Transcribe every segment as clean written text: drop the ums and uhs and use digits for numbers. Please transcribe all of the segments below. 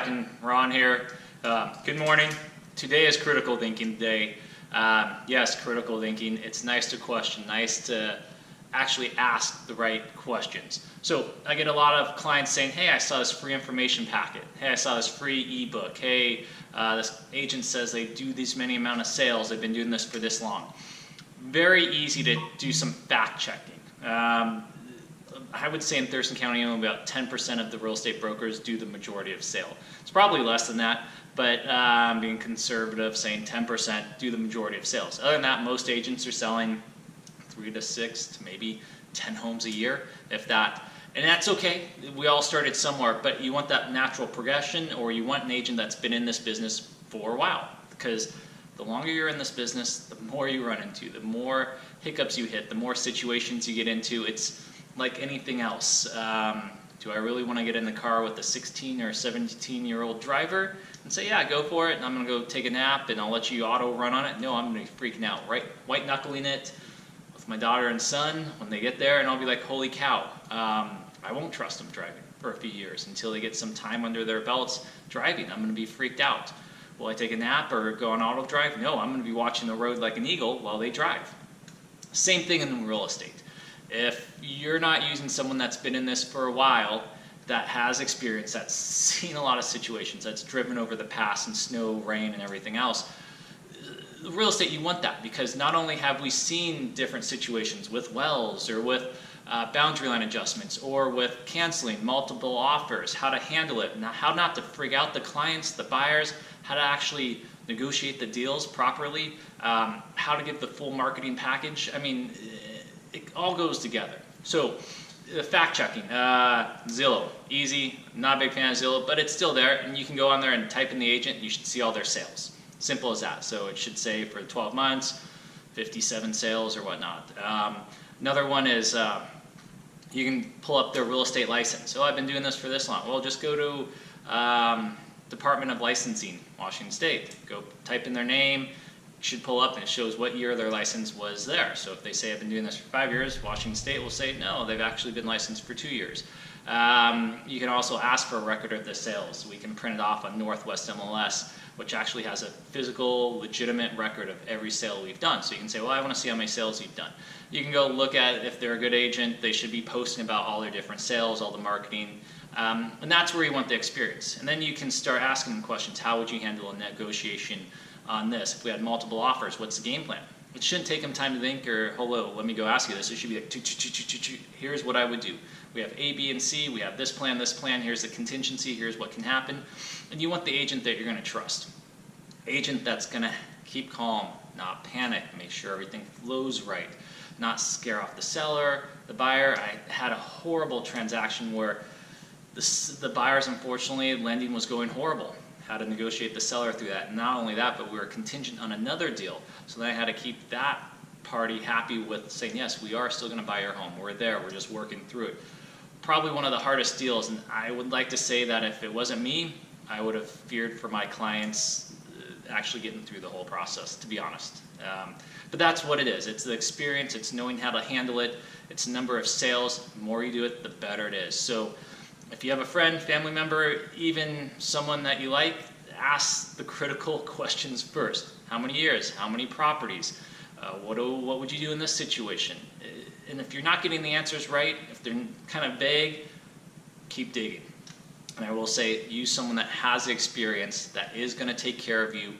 Captain Ron here. Good morning. Today is critical thinking day. Yes, critical thinking. It's nice to question, nice to actually ask the right questions. So I get a lot of clients saying, hey, I saw this free information packet. Hey, I saw this free ebook. Hey, this agent says they do this many amount of sales. They've been doing this for this long. Very easy to do some fact checking. I would say in Thurston County, only about 10% of the real estate brokers do the majority of sale. It's probably less than that, but being conservative, saying 10% do the majority of sales. Other than that, most agents are selling 3 to 6 to maybe 10 homes a year, if that. And that's okay. We all started somewhere, but you want that natural progression, or you want an agent that's been in this business for a while. Because the longer you're in this business, the more you run into, the more hiccups you hit, the more situations you get into. It's like anything else. Do I really want to get in the car with a 16 or 17-year-old driver and say, yeah, go for it, and I'm going to go take a nap and I'll let you auto run on it? No, I'm going to be freaking out, right? White knuckling it with my daughter and son when they get there, and I'll be like, holy cow. I won't trust them driving for a few years until they get some time under their belts driving. I'm going to be freaked out. Will I take a nap or go on auto drive? No, I'm going to be watching the road like an eagle while they drive. Same thing in real estate. If you're not using someone that's been in this for a while, that has experience, that's seen a lot of situations, that's driven over the past in snow, rain, and everything else, real estate, you want that, because not only have we seen different situations with wells or with boundary line adjustments or with canceling multiple offers, how to handle it, how not to freak out the clients, the buyers, how to actually negotiate the deals properly, how to get the full marketing package. I mean, it all goes together. So fact checking, Zillow, easy. Not a big fan of Zillow, but it's still there, and you can go on there and type in the agent and you should see all their sales. Simple as that. So it should say for 12 months, 57 sales or whatnot. Another one is you can pull up their real estate license. Oh, I've been doing this for this long. Well, just go to Department of Licensing, Washington State. Go type in their name. Should pull up and it shows what year their license was there. So if they say I've been doing this for 5 years, Washington State will say no, they've actually been licensed for 2 years. You can also ask for a record of the sales. We can print it off on Northwest MLS, which actually has a physical, legitimate record of every sale we've done. So you can say, well, I want to see how many sales you've done. You can go look at it. If they're a good agent, they should be posting about all their different sales, all the marketing, and that's where you want the experience. And then you can start asking them questions. How would you handle a negotiation on this? If we had multiple offers, what's the game plan? It shouldn't take them time to think, or hello, let me go ask you this. It should be like, here's what I would do. We have A, B, and C. We have this plan, here's the contingency, here's what can happen. And you want the agent that you're going to trust. Agent that's going to keep calm, not panic, make sure everything flows right, not scare off the seller, the buyer. I had a horrible transaction where the buyers, unfortunately, lending was going horrible. How to negotiate the seller through that. And not only that, but we were contingent on another deal. So then I had to keep that party happy with saying, yes, we are still going to buy your home. We're there. We're just working through it. Probably one of the hardest deals. And I would like to say that if it wasn't me, I would have feared for my clients actually getting through the whole process, to be honest. But that's what it is. It's the experience. It's knowing how to handle it. It's the number of sales. The more you do it, the better it is. So if you have a friend, family member, even someone that you like, ask the critical questions first. How many years? How many properties? What would you do in this situation? And if you're not getting the answers right, if they're kind of vague, keep digging. And I will say, use someone that has experience, that is going to take care of you,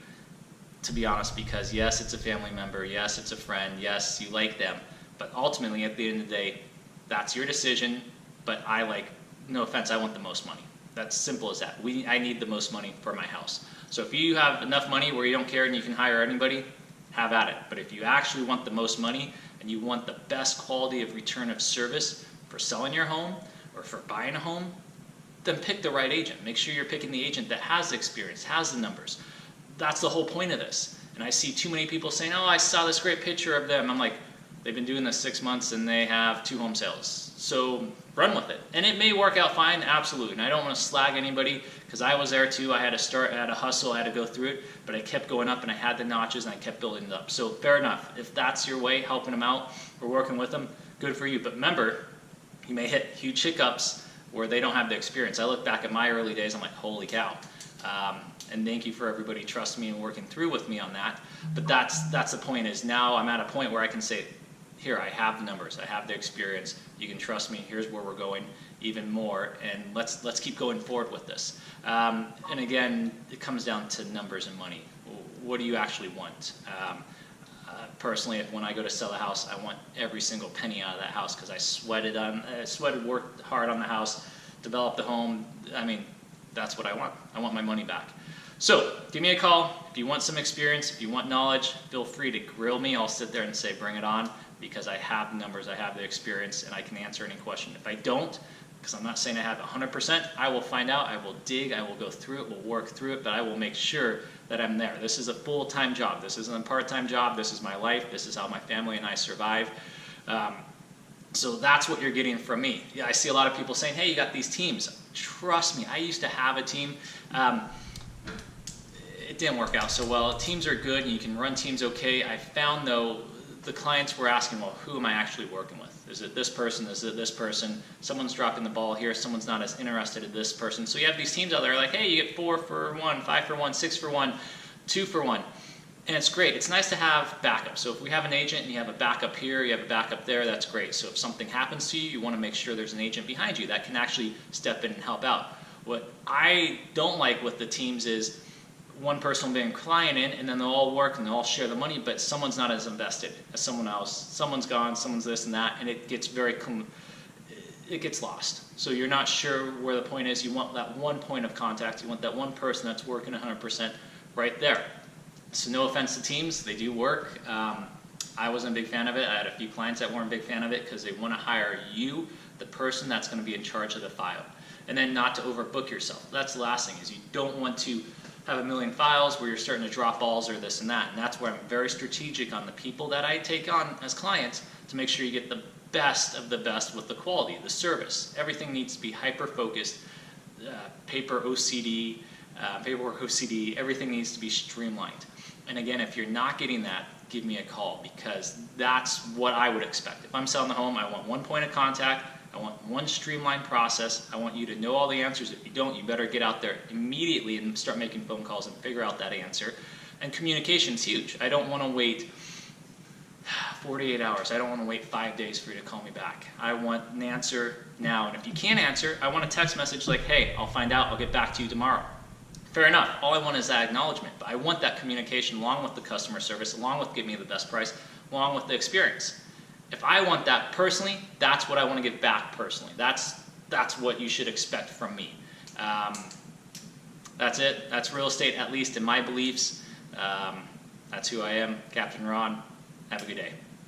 to be honest, because yes, it's a family member, yes, it's a friend, yes, you like them, but ultimately, at the end of the day, that's your decision, but no offense, I want the most money. That's simple as that. I need the most money for my house. So if you have enough money where you don't care and you can hire anybody, have at it. But if you actually want the most money and you want the best quality of return of service for selling your home or for buying a home, then pick the right agent. Make sure you're picking the agent that has the experience, has the numbers. That's the whole point of this. And I see too many people saying, oh, I saw this great picture of them. I'm like, they've been doing this 6 months and they have 2 home sales. So run with it. And it may work out fine, absolutely. And I don't want to slag anybody, because I was there too. I had to start, I had to hustle, I had to go through it, but I kept going up and I had the notches and I kept building it up. So fair enough. If that's your way, helping them out or working with them, good for you. But remember, you may hit huge hiccups where they don't have the experience. I look back at my early days, I'm like, holy cow. And thank you for everybody trusting me and working through with me on that. But that's the point, is now I'm at a point where I can say, here, I have the numbers, I have the experience, you can trust me, here's where we're going even more, and let's keep going forward with this. And again, it comes down to numbers and money. What do you actually want? Personally, when I go to sell a house, I want every single penny out of that house, because I sweated, worked hard on the house, developed the home. I mean, that's what I want. I want my money back. So give me a call if you want some experience, if you want knowledge. Feel free to grill me. I'll sit there and say, bring it on, because I have the numbers, I have the experience, and I can answer any question. If I don't, because I'm not saying I have 100%, I will find out, I will dig, I will go through it, we'll work through it, but I will make sure that I'm there. This is a full-time job. This isn't a part-time job. This is my life. This is how my family and I survive. So that's what you're getting from me. Yeah, I see a lot of people saying, hey, you got these teams. Trust me, I used to have a team. It didn't work out so well. Teams are good, and you can run teams okay. I found, though, the clients were asking, well, who am I actually working with? Is it this person? Is it this person? Someone's dropping the ball here. Someone's not as interested in this person. So you have these teams out there like, hey, you get 4 for 1, 5 for 1, 6 for 1, 2 for 1. And it's great. It's nice to have backup. So if we have an agent and you have a backup here, you have a backup there, that's great. So if something happens to you, you want to make sure there's an agent behind you that can actually step in and help out. What I don't like with the teams is one person will be a client in, and then they'll all work and they'll all share the money, but someone's not as invested as someone else. Someone's gone, someone's this and that, and it gets it gets lost. So you're not sure where the point is. You want that one point of contact. You want that one person that's working 100% right there. So no offense to teams, they do work. I wasn't a big fan of it. I had a few clients that weren't a big fan of it because they want to hire you, the person that's going to be in charge of the file. And then not to overbook yourself. That's the last thing, is you don't want to have a million files where you're starting to drop balls or this and that. And that's where I'm very strategic on the people that I take on as clients to make sure you get the best of the best with the quality, the service. Everything needs to be hyper-focused, paperwork OCD, everything needs to be streamlined. And again, if you're not getting that, give me a call, because that's what I would expect. If I'm selling the home, I want one point of contact. I want one streamlined process. I want you to know all the answers. If you don't, you better get out there immediately and start making phone calls and figure out that answer. And communication is huge. I don't want to wait 48 hours. I don't want to wait 5 days for you to call me back. I want an answer now. And if you can't answer, I want a text message like, hey, I'll find out. I'll get back to you tomorrow. Fair enough. All I want is that acknowledgement. But I want that communication along with the customer service, along with giving me the best price, along with the experience. If I want that personally, that's what I want to give back personally. That's what you should expect from me. That's it. That's real estate, at least in my beliefs. That's who I am, Captain Ron. Have a good day.